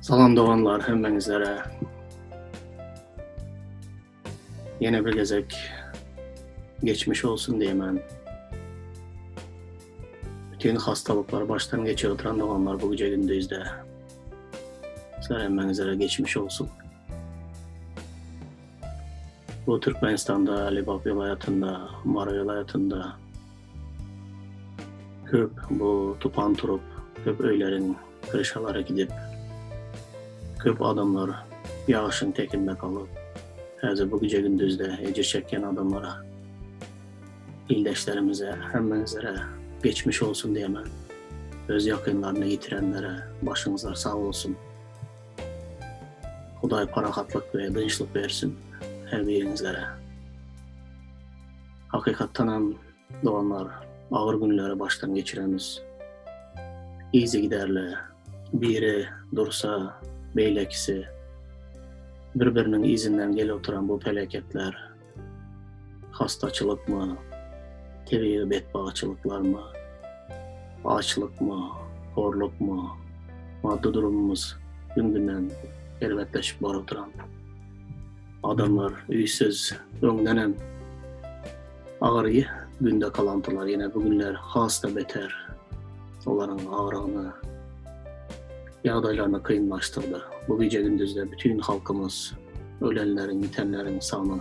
Salam doğanlar hemmenizlere. Yine bir gezek geçmiş olsun diyemem. Bütün hastalıklar baştan geçiyor oturan doğanlar bu gece gündüzde. Sizler hemmenizlere geçmiş olsun. Bu Türkmenistan'da, Libap vilayetinde, Mara vilayetinde köp bu tupan turup, köp öylerin kırışalara gidip, köp adamlar yağışın tekinde kalıp, hazır bu gece gündüzde ecir çeken adamlara, ildeşlerimize, hemmenizlere geçmiş olsun diyemem. Öz yakınlarını yitirenlere başınızlar sağ olsun. Huday parahatlık ve dinçlik versin her birinizlere. Hakikatten doğanlar ağır günleri baştan geçiremiz. İyice giderle biri dursa beylekisi birbirinin izinden gel oturan bu felaketler hastaçılık mı, tebii bedbaçılıklar mı, açlık mı, horluk mu, maddi durumumuz gün günden elbetleşip var oturan adamlar üysüz önglenem ağır günde kalantılar yine bugünler hasta beter onların ağrını yağdaylarına kıyınlaştırdı. Bu gece gündüzde bütün halkımız ölenlerin, bitenlerin sanı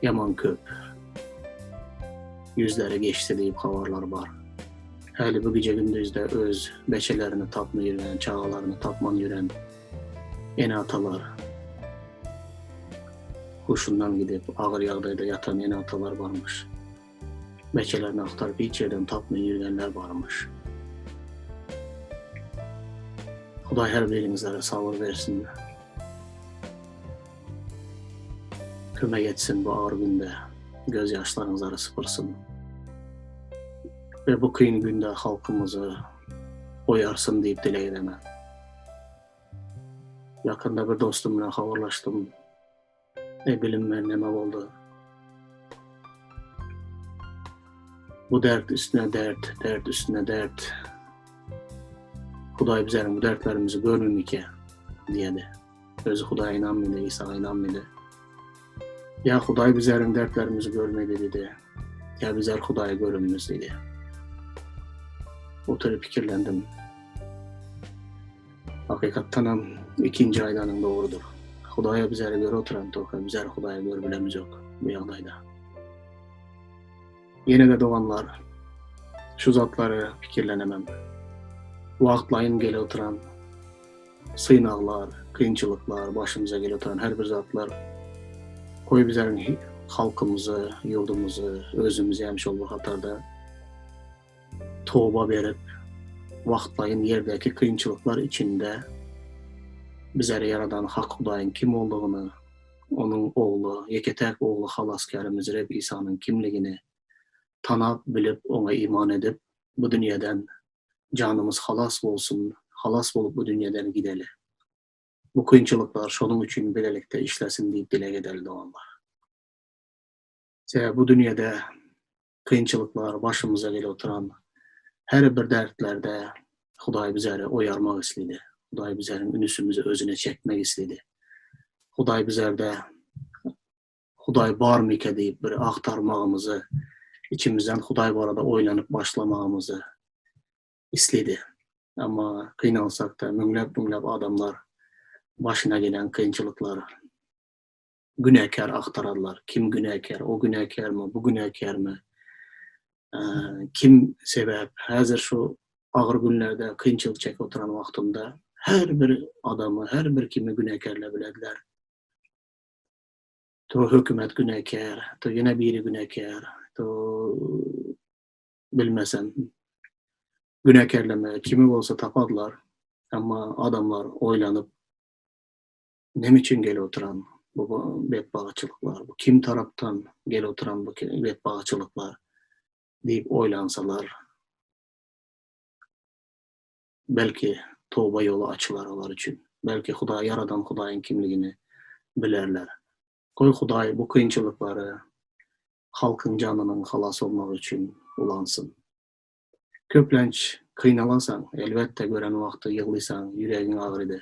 yaman köp. Yüzleri geçti deyip havarlar var. Hali bu gece gündüzde öz beçelerini tapma yürüyen, çağalarını tapman yürüyen eni atalar. Kuşundan gidip ağır yağdayda yatan eni atalar varmış. Beçelerini aktarıp hiç yerden tapma yürüyenler varmış. Huday her birinizlere sabır versin. Kömek etsin bu ağır günde. Gözyaşlarınızları sıpırsın. Ve bu kıyın günde halkımızı oyarsın deyip dile edemem. Yakında bir dostumla haberleştim. Bilinmeyen neme oldu. Bu dert üstüne dert, dert üstüne dert. Huday bizlerin bu dertlerimizi görmüm ki diyedi. Özü Huday'a inanmıydı, İsa'ya inanmıydı. Ya Huday bizlerin dertlerimizi görmedi dedi. Ya bizler Huday'a görünmüz dedi. Oturup fikirlendim. Hakikaten ikinci aydanın doğrudur. Huday'a bizlere göre oturan toka, bizler Huday'a göre bilemiz yok bu yağdayda. Yine de doğanlar, şu zatları fikirlenemem. Vaktlayın gele oturan sığınaklar, kıyınçılıklar, başımıza gele oturan her bir zatlar koy bizlerin halkımızı, yurdumuzu, özümüzü yemiş olduğu hatarda tövbe verip vaktlayın yerdeki kıyınçılıklar içinde bizlere yaradan Hak Hudayın kim olduğunu, onun oğlu, yeketek oğlu halaskarımız Reb İsa'nın kimliğini tanap bilip ona iman edip bu dünyadan canımız halas olsun, halas olup bu dünyadan gideli. Bu kıyınçılıklar şunun için birlikte işlesin deyip dile edildi onlar. Bu dünyada kıyınçılıklar başımıza gele oturan her bir dertlerde Huday bizleri oyarmak istedi. Huday bizlerin ünüsümüzü özüne çekmek istedi. Huday bizlerde Huday var mı ki deyip bir aktarmağımızı, içimizden Huday barada oynanıp başlamağımızı istedi. Ama kıynalsak da münglep adamlar başına gelen kıyınçılıklar günahkar aktararlar. Kim günahkar? O günahkar mı? Bu günahkar mı? Kim sebep? Hazır şu ağır günlerde kıyınçılık çekip oturan vaktinde her bir adamı, her bir kimi günahkarla bilediler. To hükümet günahkar, to yine biri günahkar, to bilmesem günahkarlama kimi olsa tapadılar. Ama adamlar oylanıp ne için gel oturan bu bedbaçılıklar, bu kim taraftan gel oturan bu bedbaçılıklar deyip oylansalar belki tövbe yolu açılar onlar için. Belki Huday yaradan Hudayın kimliğini bilerler. Koy Huday bu kıyınçılıkları halkın canının halas olmak için ulansın. Köplenç Kıynalasan, elbette gören wagtda ýyglysan, ýüregiň agrydy.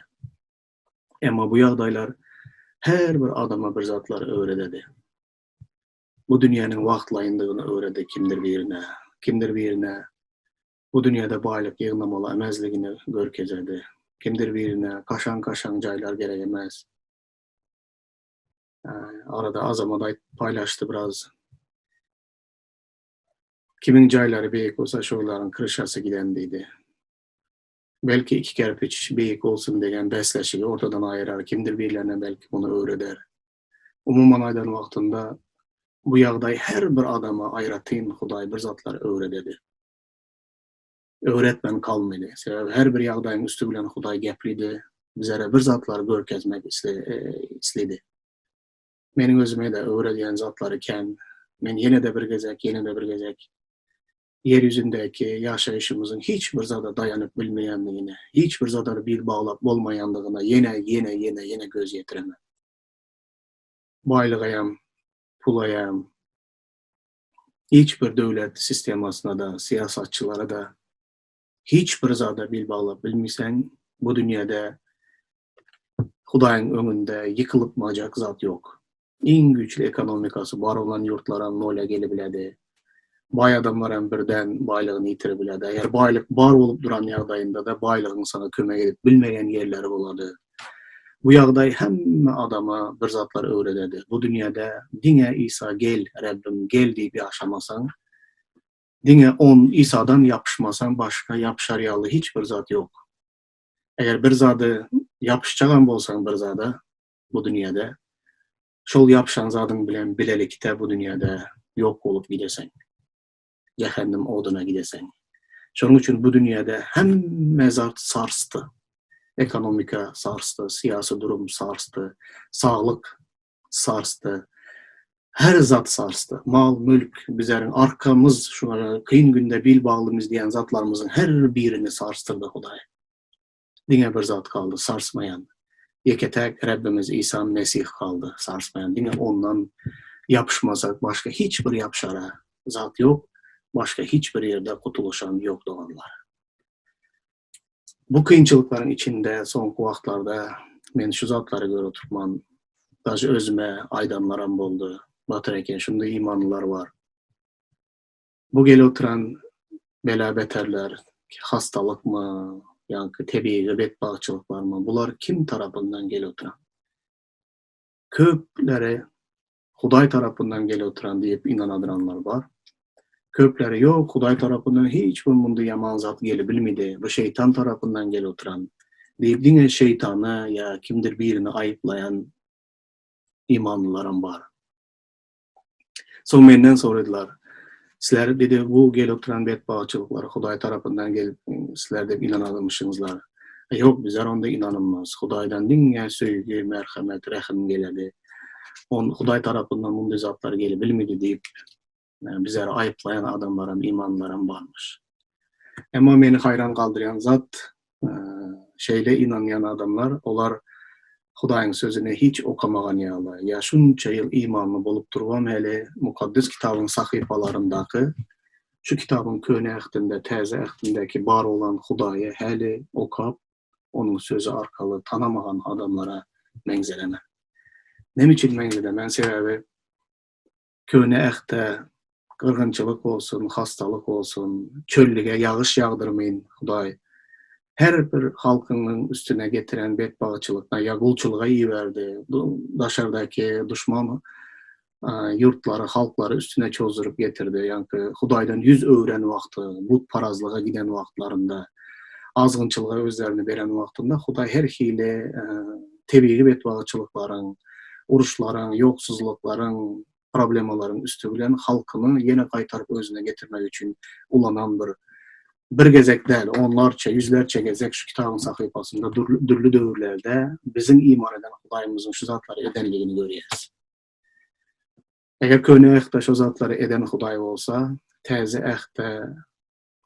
Emma bu ýagdaýlar her bir adama bir zatlar öwrededi. Bu dünýäniň wagtlaýyndygyny öwredi kimdir birine. Bu dünýäde baýlyk ýygnamaly emezligini görkezedi. Kimdir birine kaşan jaýlar gerek emes. Arada azamada paylaşdy biraz. Kimin jaýlary beýik bolsa şolaryň kryşasy gidendiydi. Belki iki kerpiç beýik bolsun degen besleşigi ortadan aýyrar. Kimdir birlerine belki bunu öwreder. Umuman aýdan wagtynda bu ýagdaý her bir adama aýratyn Hudaý bir zatlar öwrededi. Öwretmen kalmaly. Sebäbi her bir ýagdaýyň üstü bilen Hudaý geplidi. Bizlere bir zatlar görkezmek isledi. Meniň özüme de öwrediýän zatlary ken, men ýene de bir gezek yer yüzündeki yaşayışımızın hiç bir zada dayanıp bilmeyenliğine, hiç bir zada bir bağlap bolmayanlığına yine göz yetiremem. Baylıgayam, pulayam, hiç bir devlet sistemasına da, siyasatçılara da hiç bir zada bir bağlap bilmisen, bu dünyada Hudaýyň öňünde yıkılıpmajak zat yok. En güçlü ekonomikası bar olan yurtlara nola gelebiledi. Bay adamlar birden baylygyny ýitire biladi. Eger baylyk bar bolup duran ýagdaýynda da baylygyň sana kömek edip bilmeýän ýerleri bolady. Bu ýagdaý hemme adama bir zatlar öwrededi. Bu dünýäde diňe İsa gel, Rabbim gel diýip ýaşamasaň, diňe on İsa'dan ýapyşmasaň başga ýapyşar ýaly hiç bir zat ýok. Eger bir zady ýapyşjagan bolsaň bir zada bu dünýäde, şol ýapyşan zadyň bilen bilelikde bu dünýäde ýok bolup gideseň. Cehennem oduna gidesen. Şonun üçün bu dünýäde hemme zat sarstı. Ekonomika sarstı, siyasi durum sarstı, sağlık sarstı. Her zat sarstı. Mal, mülk, bizlerin arkamız, şuna kıyın günde bil bağlımız diyen zatlarımızın her birini sarstırdı Hudaý. Diňe bir zat kaldı, sarsmayan. Yeketek Rabbimiz İsa Mesih kaldı, sarsmayan. Diňe ondan yapışmasak başka hiçbir yapşara zat yok. Başka hiçbir yerde kutuluşan yok doğanlar. Bu kıyınçılıkların içinde son wagtlarda men şu zatları görüp oturman, daşy özüme aýdanlaram boldu. Batyr eken şunda imanlılar var. Bu gelip oturan bela beterler, hastalık mı, yankı tebii bedbaçılıklar mı? Bular kim tarafından gelip oturan? Köpleri Hudaý tarafından gelip oturan diýip inanadıranlar var. Köpleri yok, Hudaý tarafından hiç bundy yaman zat gelip bilmedi. Bu şeytan tarafından gelip oturan. Diýip diňe şeytany ya kimdir birini aýyplayan imanlılarım var. Son menden soradylar. Sizler dedi bu gelip oturan bedbaçılıklar Hudaý tarafından gelip sizler de inanadymışsınızlar. Yok bizler onda inanılmaz. Hudaýdan diňe söýgi, merhamet, rahim geledi. On Hudaý tarafından bunday zatlar gelip bilmedi diýip bizleri ayıplayan adamlarım, imanlarım varmış. Ama beni hayran kaldıran zat, şeyle inanyan adamlar, olar Hudaýyň sözüne hiç okamagan ýaly. Ya şunça ýyl imanly bolup durgam hele mukaddes kitabyň sahyfalaryndaky, şu kitabyň köne ähtinde, täze ähtindeki bar olan Hudaýy hele okap, onun sözü arkaly tanamagan adamlara meňzelemem. Nemiçin meňzelemem? Sebebi köne ähte kırgınçılık olsun, hastalık olsun, çöllüge yağış yağdırmayın Hudaý. Her bir halkının üstüne getiren bedbaçılıkna, yagulçılığa yiverdi. Daşardaki düşman yurtları, halkları üstüne çözdürüp getirdi. Yankı Hudaýdan yüz öwren wagty, but parazlyga giden wagtlarında, azgınçılığa özlerini beren wagtynda Hudaý her hili tebii bedbaçılıklaryň, uruşlaryň, ýoksuzluklaryň, problemaların üstü bilen halkını yine qaytarıp özüne getirmek için ulanan bir gezek değil, onlarca, yüzlerce gezek şu kitabın sahypasında dürlü döwürlerde bizim iman eden Hudaýymyzyň şu zatları edenligini görýäs. Eger köne ähte şu zatları eden Hudaý bolsa, täze ähte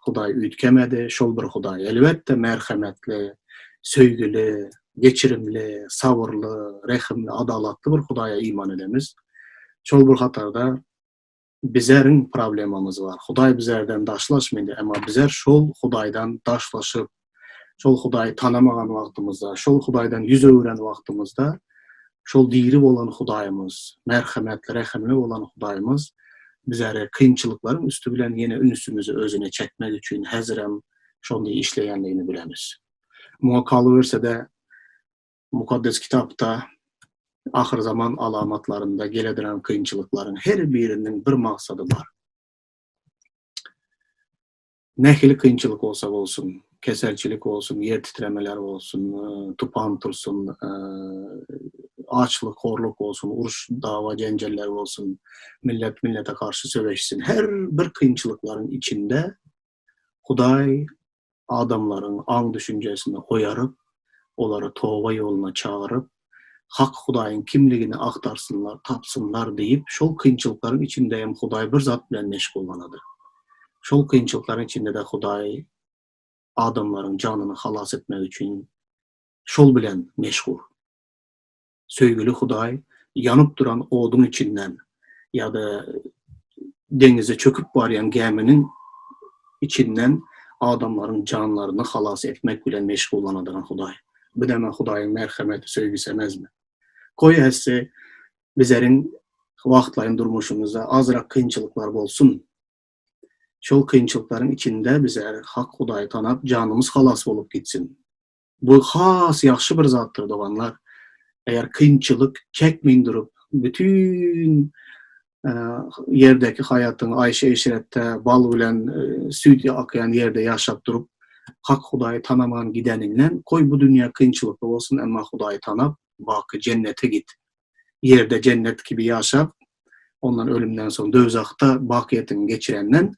Hudaý üýtkemedi, şol bir Hudaý elbetde merhametli, söýgüli, geçirimli, sabırlı, rahimli, adalatly bir Hudaýa iman edemiz. Şol bir hatarda bizlerin problemamız var. Huday bizlerden daşlaşmaydı ama bizler şol Hudaydan daşlaşıp, şol Hudayı tanamagan vaqtımızda, şol Hudaydan yüz öğren vaqtımızda, şol diri olan Hudayımız, merhametli, rehimli olan Hudayımız bizlere kıyınçılıkların üstü bilen yine ünüsümüzü özüne çekmek için hazırım şonday işleyenliğini bilemiz. Muhakalı verse de mukaddes kitapta ahir zaman alamatlarında gelediren kıyınçılıkların her birinin bir maksadı var. Nehli kıyınçılık olsa olsun, keserçilik olsun, yer titremeler olsun, tupan tursun, açlık, horluk olsun, uruş, dava, cenceller olsun, millet millete karşı söveşsin. Her bir kıyınçılıkların içinde Huday adamların an düşüncesini oyarıp, onları tova yoluna çağırıp, hak Hudayın kimligini aktarsınlar, tapsınlar deyip, şol kıyınçılıkların içindeyim Huday bir zat bilen meşgullanadı. Şol kıyınçılıkların içinde de Huday adamların canını halas etmek için şol bilen meşgul. Söygülü Huday yanıp duran odun içinden ya da denize çöküp varyan geminin içinden adamların canlarını halas etmek bilen meşgullanadıran Huday. Bu deme Hudayın merhameti söygüsü emez mi? Koy hesse bizlerin vaxtlayın durmuşumuzda azrak kıyınçılıklar bolsun. Şol kıyınçılıkların içinde bizler hak Hudayı tanap canımız halas olup gitsin. Bu has yaxşı bir zattır doğanlar. Eğer kıyınçılık çekmeyin durup bütün yerdeki hayatın ayşe eşirette bal bilen süt akayan yerde yaşap durup hak Hudayı tanaman gideninle koy bu dünya kıyınçılıklı olsun ama Hudayı tanap bakı cennete git. Yerde cennet gibi yaşap ondan ölümden sonra dözakta bakiyetini geçirenden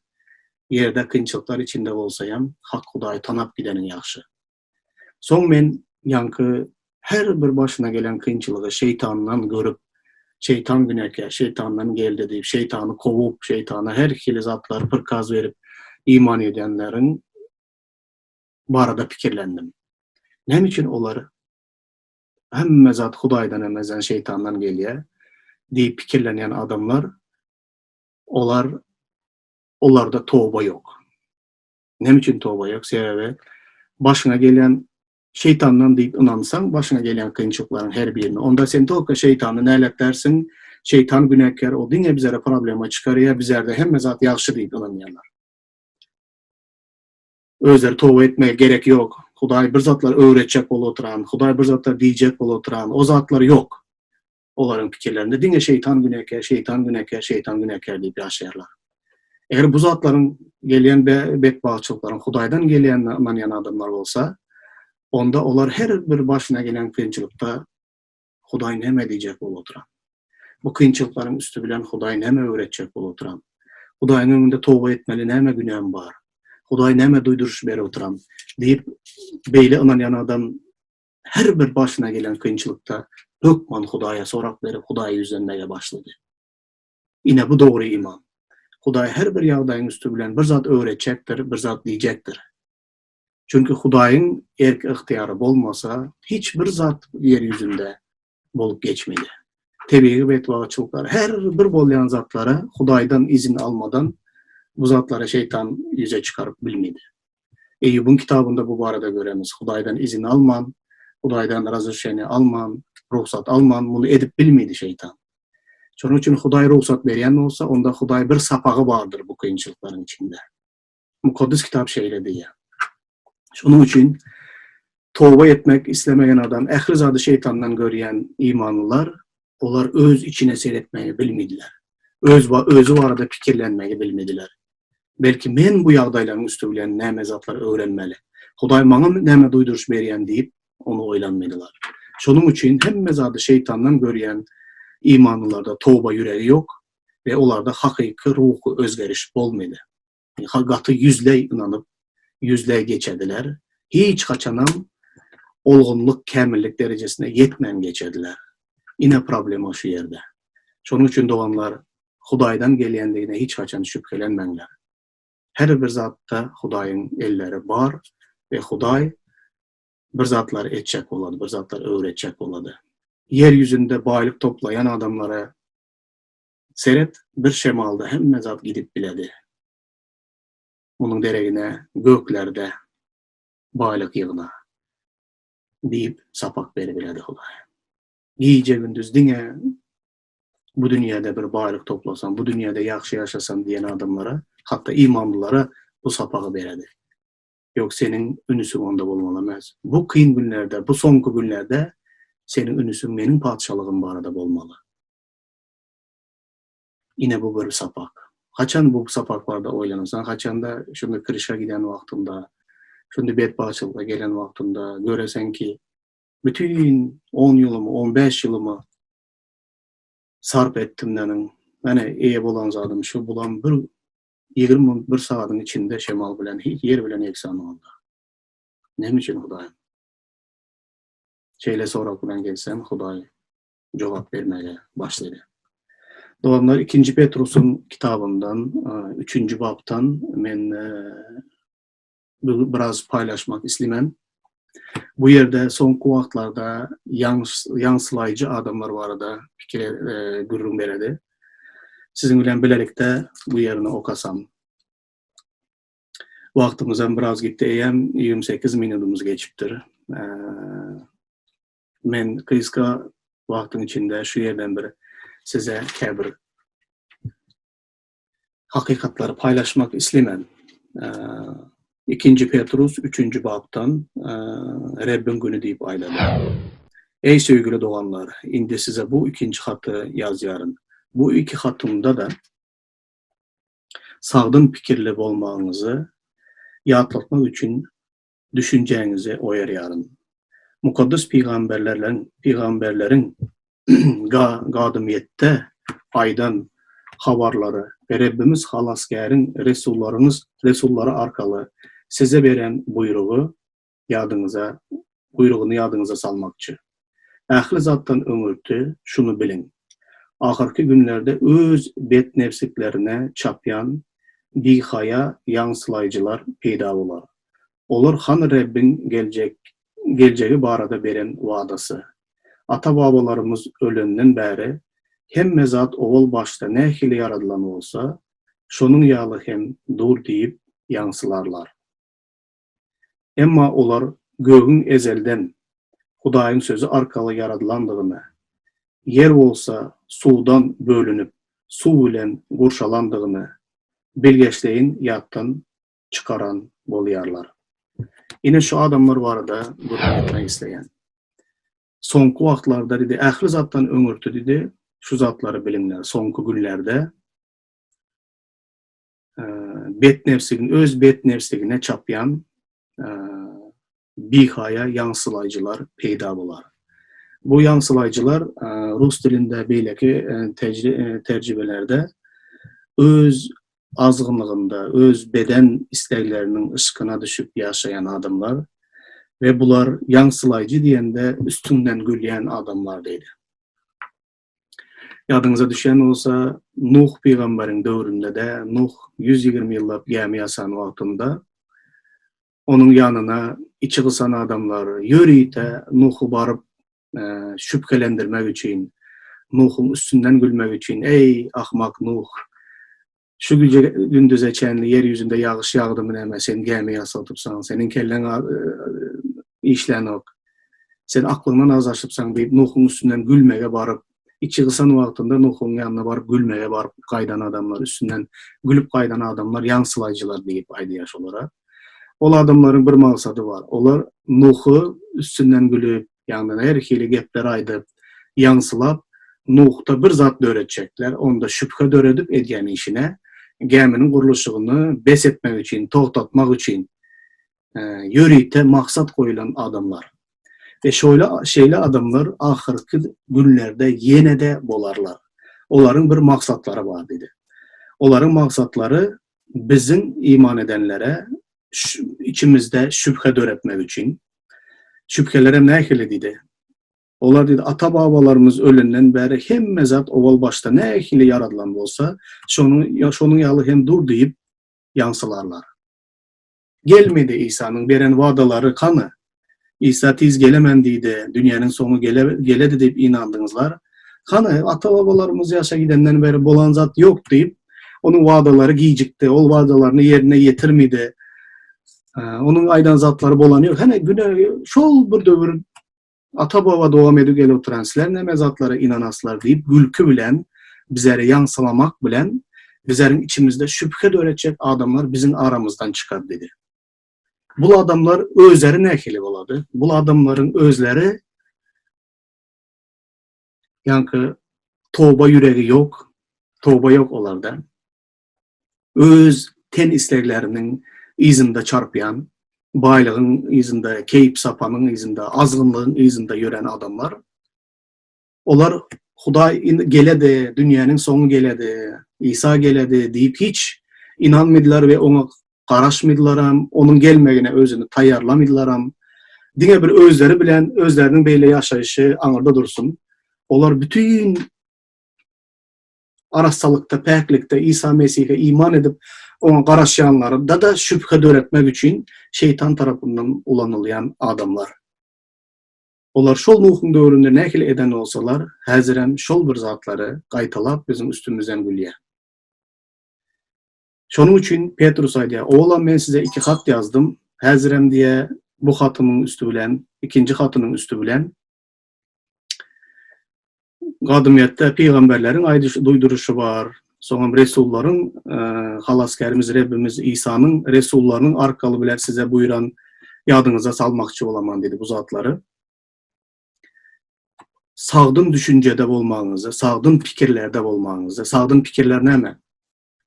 yerde kıyınçılıklar içinde olsayam hak Hudayı tanap gidenin yaxşı. Son men yankı her bir başına gelen kıyınçılığı şeytandan görüp şeytan güneke, şeytandan geldi deyip, şeytanı kovup, şeytana her ikili zatlar pırkaz verip iman edenlerin barada fikirlendim. Nem için onları hemme zat Hudaydan emezen şeytandan geliyor deyip fikirlenen adamlar onlarda tövbe yok. Nem için tövbe yok? Sebebi başına gelen şeytandan deyip inansan başına gelen kıyınçılıkların her birini. Onda sen tolka şeytanı nelet dersin, şeytan günahkar o dinle bizlere problema çıkarıyor, bizlerde hem zat yaxşı deyip inanmayanlar. Özleri tövbe etmeye gerek yok. Huday bir zatlar öğretecek ol oturan, Huday bir zatlar diyecek ol oturan, o zatlar yok. Onların fikirlerinde dinle şeytan günahkar, şeytan günahkar, şeytan günahkar deyip yaşayarlar. Eğer bu zatların gelen bedbahtçılıkların Hudaydan gelen inanyan adamlar olsa, onda onlar her bir başına gelen kıyınçılıkta Huday neme diyecek ol oturan. Bu kıyınçılıkların üstü bilen Huday neme öğretecek ol oturan. Hudayın önünde tövbe etmeli neme günahım var. Huday neme duyduruş beri oturan deyip beyle inanyan adam her bir başına gelen kıyınçılıkta dökman Huday'a sorak verip Huday'ı yüzlenmeye başladı. Yine bu doğru iman. Huday her bir yağdayın üstü bilen bir zat öğretecektir, bir zat diyecektir. Çünkü Hudayın erk ihtiyarı olmasa hiçbir zat yeryüzünde bolup geçmedi. Tebiği bedbahtçılıklar her bir bolayan zatlara Hudaydan izin almadan bu zatlara şeytan yüze çıkarıp bilmedi. Eyyub'un kitabında bu barada göremiz. Hudaydan izin alman, Hudaydan razışeni alman, ruhsat alman, bunu edip bilmedi şeytan. Şunun için Huday ruhsat veren olsa onda Huday bir sapağı vardır bu kıyınçılıkların içinde. Mukaddes kitap şeyle diye. Şunun için tövbe etmek istemeyen adam, ehli zadı şeytandan gören imanlılar, onlar öz içine seyretmeyi bilmediler. Özü arada fikirlenmeyi bilmediler. Belki men bu yağdayların üstü bilen neme zatlar öğrenmeli. Huday bana neme duyduruş veren deyip onu oylanmadılar. Şunun için hem zadı şeytandan gören imanlılarda tövbe yüreği yok ve onlarda hakiki ruhu özgeriş olmadı. Hakikati yüzle inanıp yüzle geçediler. Hiç kaçanam olgunluk, kamillik derecesine yetmem geçediler. Yine problem o şu yerde. Şunun için doğanlar Hudaydan gelendiğine hiç kaçan şüphelenmenler. Her bir zatta Hudayın elleri var ve Huday bir zatlar etçek oladı, bir zatlar öğretecek oladı. Yeryüzünde baylık toplayan adamlara Seret bir şemalda hemme zat gidip biledi. Onun deregine göklerde baylık yığına deyip sapak beri biledi Hudaý. Gece gündüz diňe bu dünyada bir baylık toplasan, bu dünyada yaxşı yaşasan diyen adamlara, hatta imanlılara bu sapağı beredi. Yok senin ünüsün onda bolmalamaz. Bu kıyın günlerde, bu sonku günlerde senin ünüsün benim padşalığım barada bolmalı. Yine bu bir sapak. Haçan bu sapaklarda oylanırsan, haçan da şunu kırışa giden vaktinde, şunu bedbaçılığa gelen vaktinde göresen ki bütün 10 yılımı, 15 yılımı sarp ettim denin. Yani iyi bolan zadım şu bulan bir 21 saatin içinde şemal bilen, hiç yer bilen eksan oldu. Ne için Hudaýym? Şeyle sorak bilen gelsem Hudaý cevap vermeye başladı. Doğanlar 2. Petrus'un kitabından, 3. babtan men biraz paylaşmak istemem. Bu yerde son vaktlarda yansılayıcı adamlar var arada fikir gürrüm beredi. Sizin bilen bilelikte bu yerini okasam. Vaktimizden biraz gitti. Eğem 28 minutumuz geçiptir. Men kıyıska vaktin içinde şu yerden bir size kebir hakikatları paylaşmak istemem. 2. Petrus 3. babtan Rabbin günü deyip ayladı. Ey sevgili doğanlar, indi size bu 2. hatı yazıyorum. Bu 2 hatımda da sağdın fikirli olmağınızı yatlatmak için düşüncenizi oyarıyorum. Mukaddes peygamberlerin gadımiyette aydan habarları ve Rabbimiz halasgärin resulları arkalı size veren buyruğunu yadınıza salmakçı. Ähli zattan öňürtü şunu bilin. Ahirki günlerde öz bet nefsiklerine çapyan bihaya yansılayıcılar peyda bolar. Olar han Rabbin geleceği barada beren vadası. Ata babalarımız ölenden beri hem mezat oğul başta ne hili yaradılan olsa, şonun yalı hem dur deyip yansılarlar. Emma olar göğün ezelden Hudaýyň sözü arkalı yaradılandığını, yer olsa sudan bölünüp, su bilen gurşalandığını bilgeçleyin yattan çıkaran bolyarlar. Yine şu adamlar var da gurur etmek isteyen. Sonku vaktlarda dedi, ähli zattan öňürtü dedi, şu zatları bilimler, sonku günlerde öz bet nefsigine çapyan bihaya yansılayıcılar peyda bolar. Bu yansılayıcılar Rus dilinde beyleki tercümelerde öz azgınlığında, öz beden isteklerinin ışkına düşüp yaşayan adamlar ve bular yansılayıcı diyende üstünden gülleyen adamlar deydi. Yadınıza düşen olsa Nuh peygamberin dövründe de Nuh 120 yıllık gemi yasan vaktinde onun yanına içi kısan adamlar yürüyte Nuh'u barıp şüphelendirmek için, Nuh'un üstünden gülmek için, ey ahmak Nuh, şu gündüz eçenli yeryüzünde yağış yağdı mı neme, sen gemi yasatıpsan, senin kellen işlen ok, sen aklından az açıpsan deyip Nuh'un üstünden gülmeye barıp, içi kısan vaktinde Nuh'un yanına barıp gülmeye barıp kaydan adamlar, üstünden gülüp kaydan adamlar yansılayıcılar deyip aydiyaş olarak. Ol adamların bir maksadı var. Olar Nuh'u üstünden gülüp, yani her hili gepler aydıp, yansılap, Nuh'ta bir zat öğretecekler. Onda şüphe öğretip edgen işine, geminin kuruluşunu bes etmek için, tohtatmak için yürüyte maksat koyulan adamlar. Ve şöyle şeyle adamlar ahirki günlerde yine de bolarlar. Onların bir maksatları var dedi. Onların maksatları bizim iman edenlere içimizde şüphe öğretmek için. Şüphelere ne dedi? Onlar dedi, ata babalarımız ölünden beri hem mezat oval başta ne ehli yaradılan olsa, şonun yalı hem dur deyip yansılarlar. Gelmedi İsa'nın veren vadaları kanı. İsa tiz gelemendiydi, dünyanın sonu geledi deyip inandınızlar. Kanı ata-babalarımız yaşa gidenden beri bolan zat yok deyip onun vaadaları giyicikti, o vaadalarını yerine getirmedi. Onun aydan zatları bolan yok. Hani güne şol bir dövür ata-baba devam edip gel oturan sizler neme zatlara inanaslar deyip gülkü bilen, bizleri yansılamak bilen, bizlerin içimizde şüphe öğretecek adamlar bizim aramızdan çıkar dedi. Bu adamlar özleri ne keli oladı? Bu adamların özleri yankı toba yüreği yok, toba yok onlarda. Öz ten isteklerinin izinde çarpıyan, baylığın izinde, keyip sapanın izinde, azgınlığın izinde yören adamlar. Onlar Huday geledi, dünyanın sonu geledi, İsa geledi deyip hiç inanmadılar ve ona qaraşmadılar, onun gelmegine özünü tayarlamadılar. Dine bir özleri bilen, özlerinin beyle yaşayışı anırda dursun. Onlar bütün arasalıkta, peklikte İsa Mesih'e iman edip ona qaraşyanları da şüphe öğretmek için şeytan tarafından ulanılayan adamlar. Onlar şol Nuh'un dövründe nekil eden olsalar, hazirem şol bir zatları qaytalap bizim üstümüzden gülüye. Şonun için Petrus aydiya, oğlan ben size 2 hat yazdım, hazirem diye bu hatımın üstü bilen, ikinci hatının üstü bilen, Qadimiyetde peygamberlerin duyduruşu var. Sonra Resulların, halaskerimiz Rabbimiz İsa'nın Resullarının arkalı bilen size buyuran yadınıza salmakçı olaman dedi bu zatları. Sağdın düşüncede olmanızı, sağdın fikirlerde olmanızı, sağdın fikirler ne mi?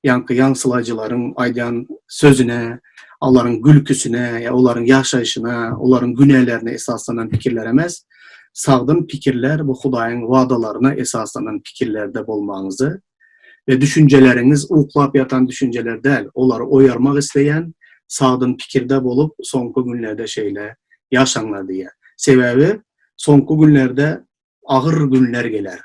Yankı yansılayıcıların aydan sözüne, onların gülküsüne, onların yaşayışına, onların güneylerine esaslanan fikirler emez. Sağdın fikirler bu Hudayın vaadalarına esaslanan fikirlerde olmanızı ve düşünceleriniz uklap yatan düşünceler değil, onları oyarmak isteyen sağdın fikirde olup sonku günlerde şeyle yaşanlar diye. Sebebi sonku günlerde ağır günler gelir.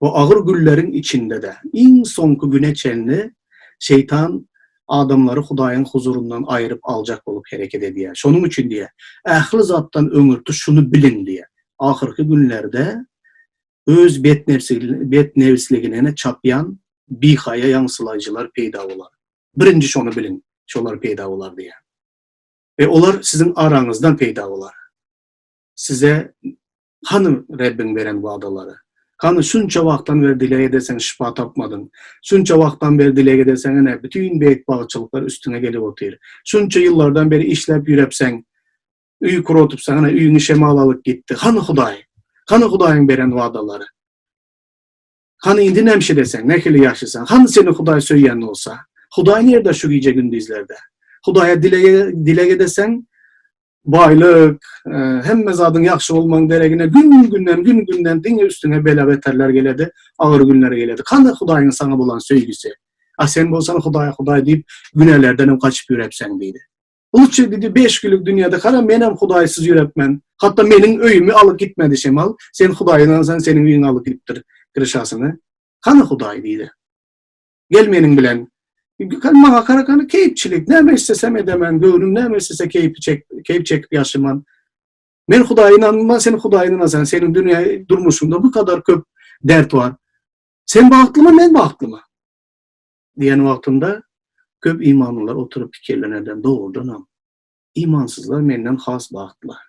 Bu ağır günlerin içinde de en sonku güne çelini şeytan adamları Hudayın huzurundan ayırıp alacak olup hareket ediyor. Şunun için diye. Ahli zattan ömürtü şunu bilin diye. Ahırki günlerde öz bet nefsliğine çapyan bihaya yansılayıcılar peyda olar. Birinci şunu bilin. Şolar peyda olar diye. Ve onlar sizin aranızdan peyda olar. Size hanım Rabbin veren vaadaları. Kanı şunca vaktan beri dile edesen şifa tapmadın. Şunca vaktan beri dile edesen ne? Bütün beyt bağçılıklar üstüne gelip otur. Şunca yıllardan beri işlep yürepsen, üy kurutup sana üyünü şemalalık gitti. Kanı Huday. Kanı Huday'ın veren vaadaları. Kanı indi nemşi desen, ne kili yaşısan. Kanı seni Huday söyleyen olsa. Huday nerede şu gece gündüzlerde? Huday'a dile edesen, baylık, hem mezadın yaxşı olman deregine gün günden dine üstüne bela beterler geledi, ağır günler geledi. Kanı Huday'ın sana bulan söygüsü. Sen bolsan Huday deyip günelerden kaçıp yürepsen deydi. Uluçça dedi 5 günlük dünyada kara menem Hudaysız yürepmen. Hatta menin öyümü alıp gitmedi Şemal. Sen Huday'dan sen senin öyün alıp gittir kırışasını. Kanı Huday deydi. Gelmenin bilen Mağa karakanı keyipçilik. Ne istesem edemen, gönlüm ne istese keyip çekip yaşaman. Men Huday'a inanmam, sen Huday'a inanasan, senin dünya durmuşunda bu kadar köp dert var. Sen bahtlı mı, men bahtlı mı? Diyen vaktinde köp imanlılar oturup fikirlerden doğrudan imansızlar menden has bahtlılar.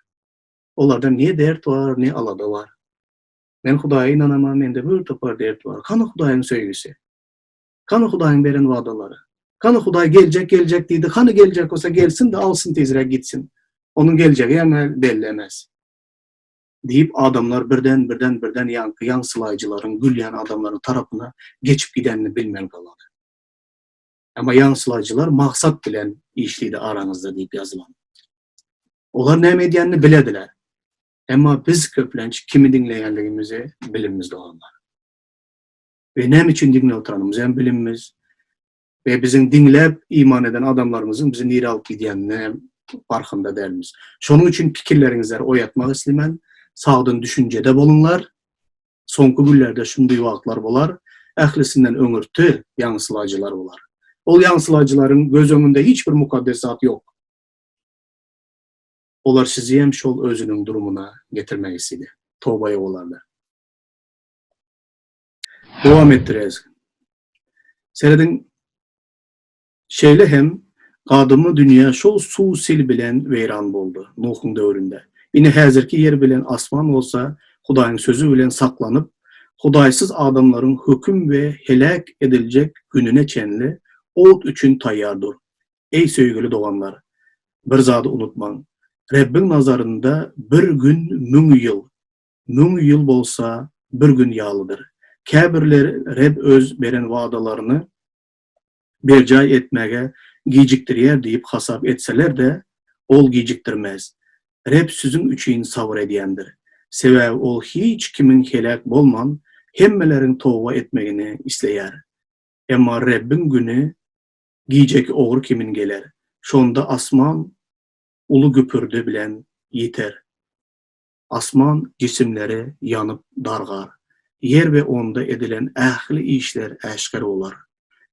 Onlarda ne dert var, ne alada var. Men Huday'a inanamam, mende bir topar dert var. Kanı Huday'ın söygüsü. Kanı Huday'ın veren vaadaları. Kanı Huday gelecek deydi. Kanı gelecek olsa gelsin de alsın tezire gitsin. Onun geleceği hemen bellemez. Deyip adamlar birden yansılayıcıların, gülleyen adamların tarafına geçip gidenini bilmeyen kaldı. Ama yansılayıcılar maksat bilen işliydi aranızda deyip yazılan. Onlar ne medyanını bilediler. Ama biz köplenç kimi dinleyenliğimizi bilimimizde olanlar. Ve ne için dinle oturanımız hem bilimimiz ve bizim dinlep iman eden adamlarımızın bizi nire alıp gidiyenine farkında derimiz. Şunun için fikirlerinizleri oyatmak istemen, sağdın düşüncede bulunlar, sonku günlerde şunday vaatlar bolar, əhlisinden öngürtü yansılayıcılar bolar. O yansılayıcıların göz önünde hiçbir mukaddesat yok. Onlar sizi hem şol özünün durumuna getirmek istedi. Tövbeye olarlar. Devam ettirez. Seredin şeyle hem qadımy dünýä şol suw sil bilen weýran boldy Nuhun döwründe. Ine häzirki yer bilen asman bolsa Hudaýyň sözü bilen saklanyp, Hudaýsız adamlaryň höküm we helak ediljek gününe çenli ot üçin taýýardyr. Ey söýgüli doganlar, bir zady unutmaň. Rabbiň nazarynda bir gün 1000 ýyl, 1000 ýyl bolsa bir gün ýalydyr. Käbirler Rab öz beren wagdalaryny berjay etmege gijiktirýär diýip hasap etseler de ol gijiktirmez. Rab sizin üçin sabr edýändir. Sebäbi ol hiç kimin helak bolman, hemmeleriň towba etmegini isleýär. Emma Rabbiň güni gijek ogur kimin geler. Şonda asman ulu güpürdü bilen ýeter. Asman cisimleri yanıp dargar. Yer we onda edilen ähli işler äşkar olar.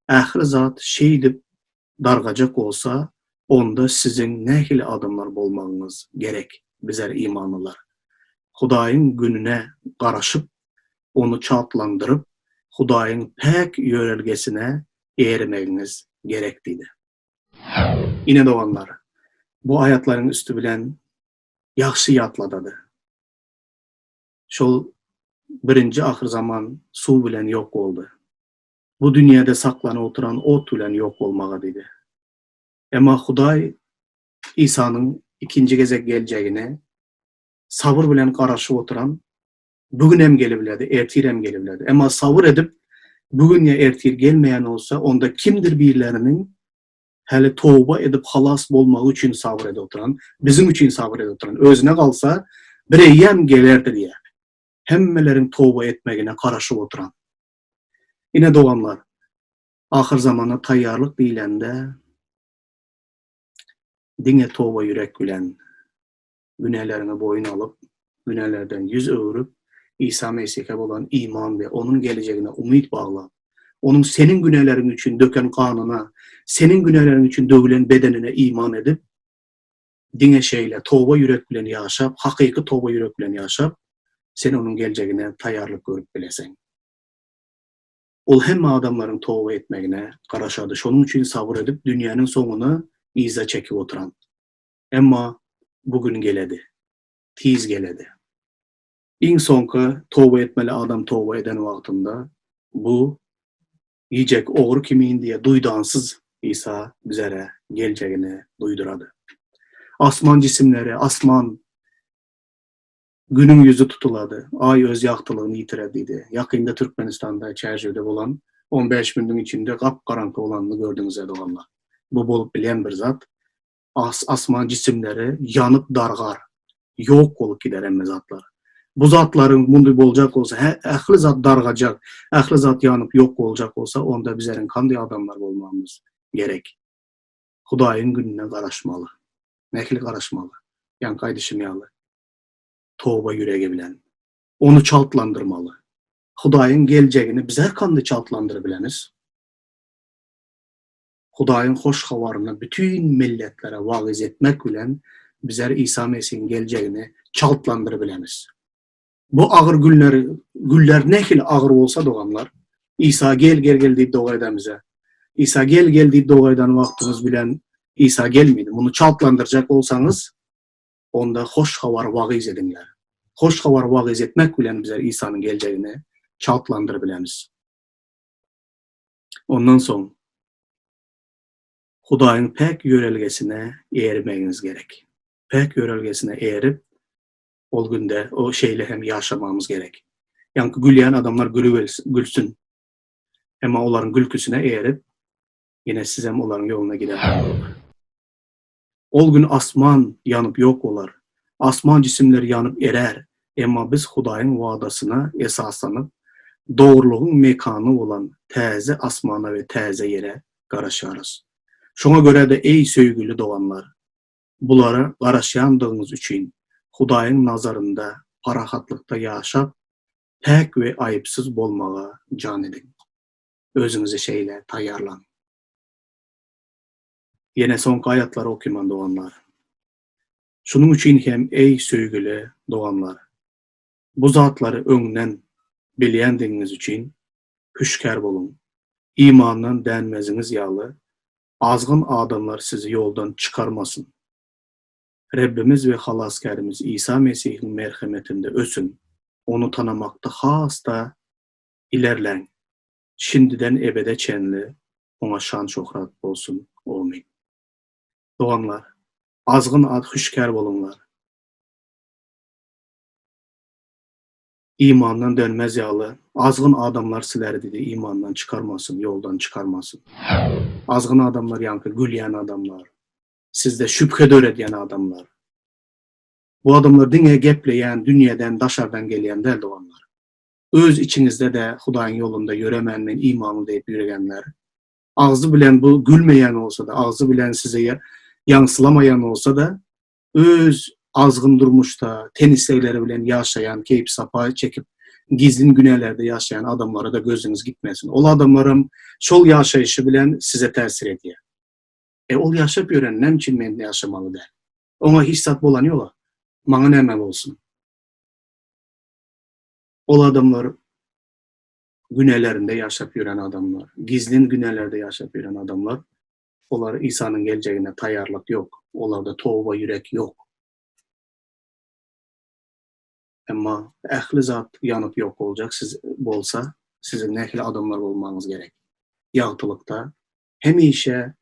Ähli zat şey dip dargajak olsa, onda sizin nähili adamlar bolmagyňyz gerek, bizler imanlılar. Hudaýyň gününe garaşyp, onu çatlandyryp, Hudaýyň pek ýörelgesine eğrimegiňiz gerek diýdi. Ine doganlar, bu ayatlaryň üstü bilen ýaxşy ýatladady. Şol birinci ahir zaman suw bilen ýok boldy. Bu dünýäde saklanyp oturan ot bilen ýok bolmaga diýdi. Emma Hudaý İsa'nın ikinci gezek geljegine sabır bilen garaşyp oturan, bugün hem gelebiledi, ertir hem gelebiledi. Emma sabır edip bugün ya ertir gelmeyen olsa, onda kimdir birilerinin hele towba edip halas bolmagy üçin sabır edip oturan, bizim üçin sabır edip oturan, özüne kalsa bir eýem gelerdir diye. Hemmelerin towba etmegine garaşyp oturan. Ine doganlar, ahir zamana taýýarlyk diýilende diňe towba ýürek bilen günahlarına boyun alıp, günahlardan yüz öwürüp, İsa Mesih'e bolan iman ve onun geleceğine umut bağla. Onun senin günahların için döken kanına, senin günahların için dövülen bedenine iman edip, diňe şeýle towba ýürek bilen ýaşap, hakyky towba ýürek bilen ýaşap, sen onun geleceğine taýýarlyk görüp bileseň. Ol hemme adamlaryň towba etmegine garaşady. Şonuň üçin sabır edip dünýäniň soňuny iza çekip oturan. Emma bugün geledi. Tiz geledi. İň soňky towba etmeli adam towba eden wagtynda bu ýijek ogur kimin diye duýdansız İsa bizlere geljegini duýdurady. Asman cisimleri, asman günün yüzü tutuladı. Ay öz ýaktylygyny ýitirediydi. Ýakynda Türkmenistanda çärjewde bolan 15 gündüň içinde gapgaranky bolanyny gördüňiz doganlar. Bu bolup bilen bir zat. Asman cisimleri yanıp dargar. Yok olup gider emme zatlar. Bu zatların mundu boljak olsa, ähli zat dargajak, ähli zat yanıp yok boljak olsa, onda bizlerin kandy adamlar bolmamız gerek. Hudaýyň gününe garaşmaly. Nähili garaşmaly. Ýa-ni gaýdyşmaly. Towba ýüregi bilen. Onu çaltlandyrmaly. Hudaýyň geljegini bizler kandy çaltlandyryp bileniz? Hudaýyň hoş habaryny bütün milletlere wagyz etmek bilen bizler İsa Mesih'in geljegini çaltlandyryp bileniz. Bu agyr güller nähili agyr bolsa doganlar, İsa gel diýip dogaýdan bize. İsa gel diýip dogaýdan wagtyňyz bilen İsa gelmedi. Bunu çaltlandyrjak bolsaňyz, onda hoş habar wagyz ediňler. Hoş habar wagyz etmek bilen bizler İsa'nın geljegini çaltlandyryp bileniz. Ondan soň Hudaýyň pek ýörelgesine eğirmegiňiz gerek. Pek ýörelgesine eğirip, ol günde o şeyle hem ýaşamamız gerek. Ýa-ni gülýän adamlar gülsün. Emma olaryň gülküsine eğirip, yine siz hem olaryň ýoluna gider. Ol gün asman yanıp yok olar. Asman cisimleri yanıp erer. Emma biz Hudaýyň wagdasyna esaslanyp, dogrulygyň mekany bolan täze asmana we täze ýere garaşarys. Şoňa göre de ey söýgüli doganlar, bulara garaşýandygyňyz üçin Hudaýyň nazarynda parahatlykda ýaşap, pek we aýypsyz bolmaga jan ediň. Özüňizi şeýle taýýarlan. Yine soňky aýatlary okuman doganlar. Şunun üçin hem ey söýgüli doganlar, bu zatlary öňden bilýändiňiz üçin hüşkär bolun. İmandan dänmeziniz ýaly azgın adamlar sizi yoldan çıkarmasın. Rabbimiz ve halaskarımız İsa Mesih'in merhametinde ösün. Onu tanımakta hasta ilerlen. Şimdiden ebede çenli. Ona şan şöhret olsun. Amin. Doğanlar, azgın ad hüşkär bolunlar. İmandan dönmez ýaly azgın adamlar sileri dedi imandan çıkarmasın, yoldan çıkarmasın. Azgın adamlar yankı gülýän adamlar. Sizde şüphe döredýän adamlar. Bu adamlar diňe gepleýän, dünýeden, daşardan gelýän däl doganlar. Öz içinizde de Hudaýyň ýolunda ýöremen men imanly diýip ýüregenler. Ağzı bilen bu gülmeýän bolsa da, ağzı bilen size ýaňsylamaýan bolsa da, öz azgın durmuşda, tenislegleri bilen ýaşaýan, keyip sapa çekip, gizlin günelerde ýaşaýan adamlara da gözüňiz gitmesin. Ol adamlarym şol ýaşaýyşy bilen size täsir edýär. Ol ýaşap ýören nämçin men ýaşamaly däl. Oňa hissat bolan ýola, maňa näme bolsun? Ol adamlar günelerinde ýaşap ýören adamlar, gizlin günelerde ýaşap ýören adamlar, olar İsa'nın geleceğine taýýarlyk ýok, olarda toba ýürek ýok. Emma ähli zat ýanyp ýok boljak siz bolsa, sizin nähili adamlar bolmaňyz gerek. Ýagtylykda hemişe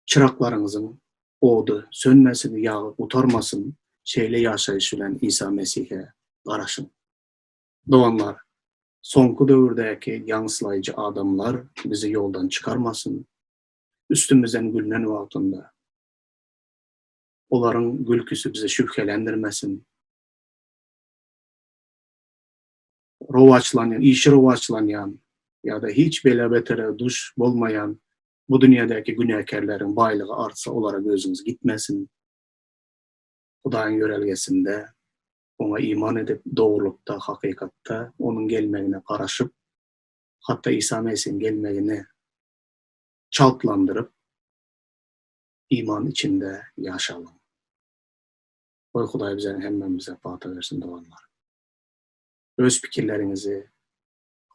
çıraklaryňyzyň odu sönmesin, ýagy utarmasın, şeýle ýaşaýyş bilen İsa Mesih'e garaşyn. Doganlar, soňky döwürdäki ýaňsylaýjy adamlar bizi ýoldan çıkarmasın. Üstümizden gülnen wagtynda olaryň gülküsü bizi şüphelendirmesin. Rowaçlanýan, işi rowaçlanýan ýa-da hiç bele betere duş bolmaýan bu dünýädäki günäkärleriň baýlygy artsa olara gözüňiz gitmesin. Hudaýyň ýörelgesinde ona iman edip doğrulukta, hakikatta onun gelmegine garaşyp, hatta İsa Mesih'in gelmegini çaltlandırıp iman içinde ýaşalım. Oy Hudaý bize hemmemize bata versin doganlar. Öz pikirlerinizi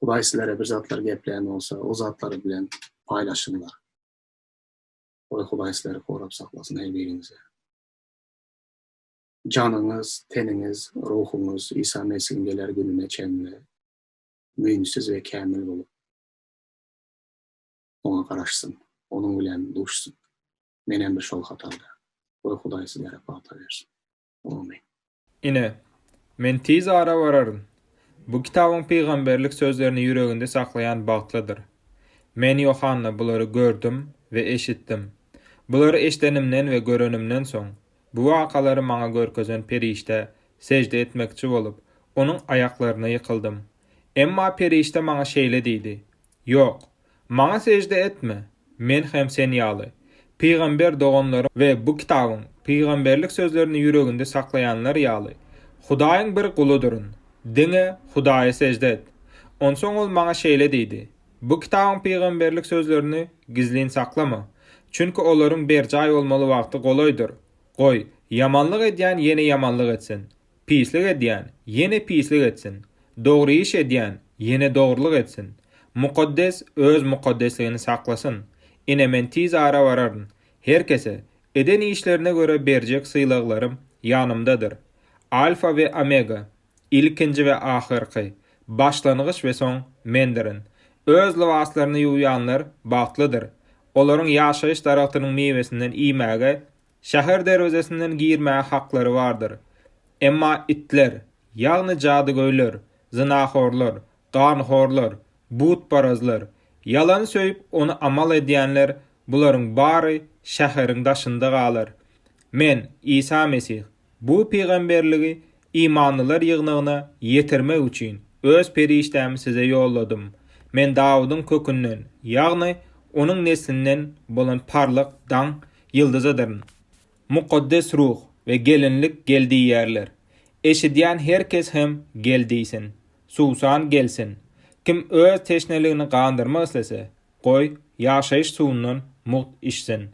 Hudaý sizlere bir zatlar gepleyen olsa o zatları bilen paylaşınlar. Oy Hudaý sizleri korap saklasın her birinize. Canınız, teniniz, ruhunuz İsa Mesih'in geler gününe çenli, müýnsiz ve kämil bolup ona garaşsın, onun bilen duşsun. Menem bir şol hatarda. Oy Hudaý sizlere bata versin. Amin. Ine, men tiz ara vararyn. Bu kitabyň peýgamberlik sözlerini ýüreginde saklayan bagtlydyr. Men Yohanna bulary gördüm ve eşitdim. Bulary eşdenimden ve görenimden soň bu wakalary maňa görkezen perişte secde etmekçi bolup, onun ayaklarına ýykyldym. Emma perişte maňa şeýle diýdi: "Ýok, maňa secde etme. Men hem sen ýaly. Peýgamber doganlary we bu kitabyň peýgamberlik sözlerini ýüreginde saklayanlar ýaly. Hudaýyň bir guluduryn. Diňe Hudaýa secde et." Onsoň ol maňa şeýle diýdi: "Bu kitabyň peýgamberlik sözlerini gizlin saklama. Çünki olaryň berjaý bolmaly wagty golaýdyr. Goý, yamanlyk edýän ýene yamanlyk etsin. Pislik edýän ýene pislik etsin. Dogry iş edýän ýene dogrylyk etsin. Mukaddes öz mukaddesligini saklasyn. Ine men tiz ara vararyn. Herkese eden işlerine göre berjek syýlaglarym ýanymdadyr. Alfa we Omega, ilkinji we ahyrky, başlanygyç we soň mendirin. Öz libaslaryny ýuýanlar bagtlydyr. Olaryň ýaşaýyş daratynyň mewesinden iýmäge, şäher derwezesinden girmäge haklary bardyr. Emma itler, ýagny jadygoýlar, zinahorlar, ganhorlar, butparazlar, yalan söýüp onu amal edýänler, bularyň bary şäheriň daşynda galar. Men, İsa Mesih, bu peýgamberligi imanlılar ýygnagyna ýetirmek üçin öz periştämi size ýolladym. Men Dawydyň kökünden, ýagny onun neslinden bolan parlak daň ýyldyzydyr. Mukaddes ruh ve gelinlik geldiği yerler. Eşidýän herkes hem geldiýsin. Suwsan gelsin. Kim öz teşneligini gandyrmak islese, goý ýaşaýyş suwundan muht içsin.